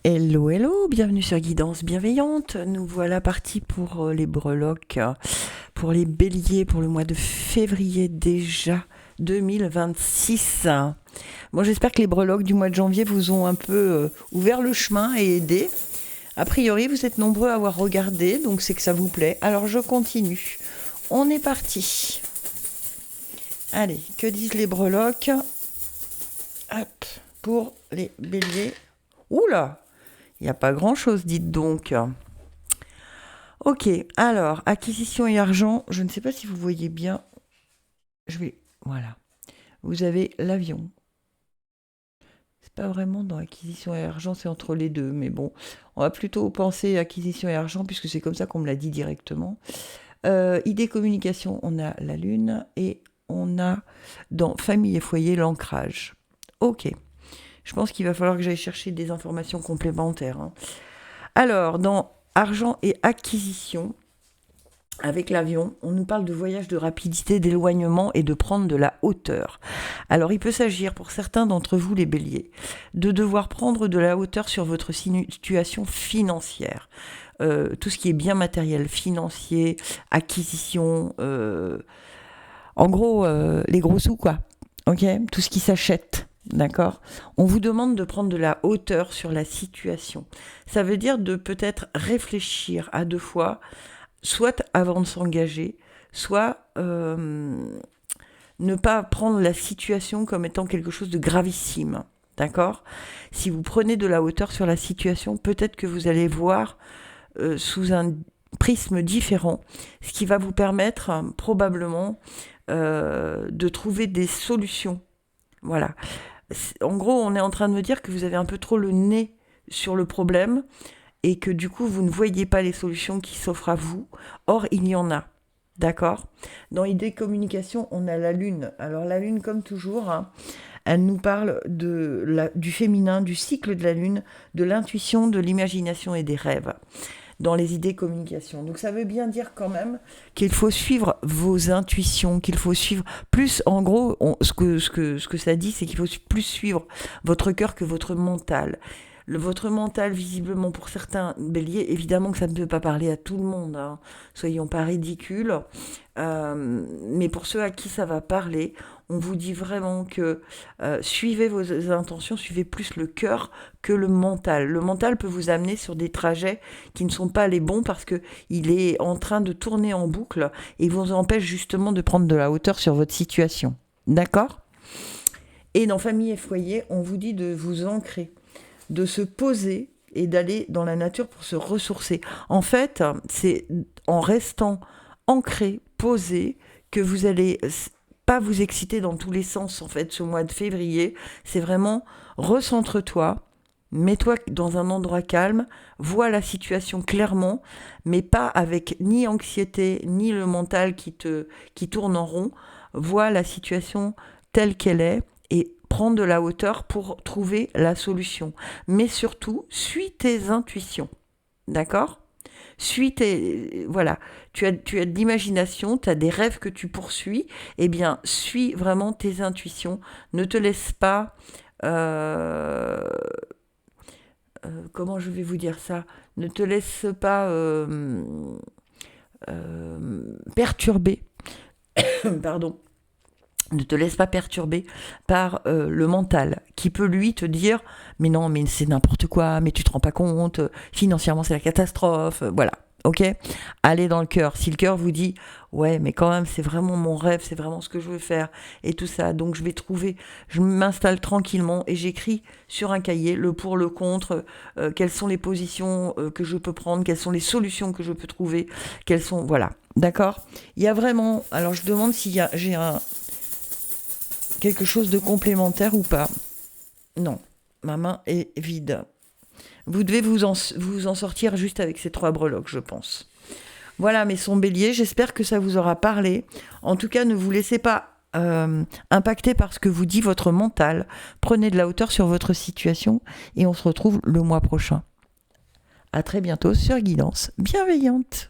Hello, hello, bienvenue sur Guidance Bienveillante. Nous voilà partis pour les breloques, pour les béliers, pour le mois de février déjà 2026. Bon, j'espère que les breloques du mois de janvier vous ont un peu ouvert le chemin et aidé. A priori, vous êtes nombreux à avoir regardé, donc c'est que ça vous plaît. Alors je continue. On est parti. Allez, que disent les breloques? Hop, pour les béliers. Oula! Il n'y a pas grand-chose, dites donc. Ok, alors, acquisition et argent, je ne sais pas si vous voyez bien. Voilà. Vous avez l'avion. C'est pas vraiment dans acquisition et argent, c'est entre les deux. Mais bon, on va plutôt penser acquisition et argent, puisque c'est comme ça qu'on me l'a dit directement. Idée communication, on a la lune. Et on a, dans famille et foyer, l'ancrage. Ok. Je pense qu'il va falloir que j'aille chercher des informations complémentaires. Alors, dans argent et acquisition, avec l'avion, on nous parle de voyage, de rapidité, d'éloignement et de prendre de la hauteur. Alors, il peut s'agir pour certains d'entre vous, les béliers, de devoir prendre de la hauteur sur votre situation financière. Tout ce qui est bien matériel, financier, acquisition, en gros, les gros sous, quoi. Ok ? Tout ce qui s'achète. D'accord ? On vous demande de prendre de la hauteur sur la situation. Ça veut dire de peut-être réfléchir à deux fois, soit avant de s'engager, soit ne pas prendre la situation comme étant quelque chose de gravissime. D'accord ? Si vous prenez de la hauteur sur la situation, peut-être que vous allez voir sous un prisme différent, ce qui va vous permettre probablement de trouver des solutions. Voilà. En gros, on est en train de me dire que vous avez un peu trop le nez sur le problème et que du coup, vous ne voyez pas les solutions qui s'offrent à vous. Or, il y en a. D'accord ? Dans idée communication, on a la lune. Alors la lune, comme toujours, elle nous parle du féminin, du cycle de la lune, de l'intuition, de l'imagination et des rêves dans les idées communication. Donc ça veut bien dire quand même qu'il faut suivre vos intuitions, qu'il faut suivre plus, en gros, ce que ça dit, c'est qu'il faut plus suivre votre cœur que votre mental. Votre mental, visiblement, pour certains béliers, évidemment que ça ne peut pas parler à tout le monde, soyons pas ridicules, mais pour ceux à qui ça va parler, on vous dit vraiment que suivez vos intentions, suivez plus le cœur que le mental. Le mental peut vous amener sur des trajets qui ne sont pas les bons parce qu'il est en train de tourner en boucle et vous empêche justement de prendre de la hauteur sur votre situation. D'accord ? Et dans famille et foyer, on vous dit de vous ancrer, de se poser et d'aller dans la nature pour se ressourcer. En fait, c'est en restant ancré, posé, que vous allez pas vous exciter dans tous les sens, en fait, ce mois de février. C'est vraiment recentre-toi, mets-toi dans un endroit calme, vois la situation clairement, mais pas avec ni anxiété, ni le mental qui tourne en rond. Vois la situation telle qu'elle est et prends de la hauteur pour trouver la solution. Mais surtout, suis tes intuitions. D'accord ? Voilà, tu as de l'imagination, tu as des rêves que tu poursuis, eh bien, suis vraiment tes intuitions. Ne te laisse pas... comment je vais vous dire ça ? Ne te laisse pas perturber. Pardon. Ne te laisse pas perturber par le mental qui peut lui te dire mais non, mais c'est n'importe quoi, mais tu te rends pas compte, financièrement c'est la catastrophe, voilà. Ok ? Allez dans le cœur. Si le cœur vous dit ouais, mais quand même c'est vraiment mon rêve, c'est vraiment ce que je veux faire et tout ça, donc je m'installe tranquillement et j'écris sur un cahier le pour, le contre, quelles sont les positions que je peux prendre, quelles sont les solutions que je peux trouver, voilà. D'accord ? Il y a vraiment, alors je demande j'ai quelque chose de complémentaire ou pas ? Non, ma main est vide. Vous devez vous en sortir juste avec ces 3 breloques, je pense. Voilà, mes sons béliers, j'espère que ça vous aura parlé. En tout cas, ne vous laissez pas impacter par ce que vous dit votre mental. Prenez de la hauteur sur votre situation et on se retrouve le mois prochain. À très bientôt sur Guidance Bienveillante.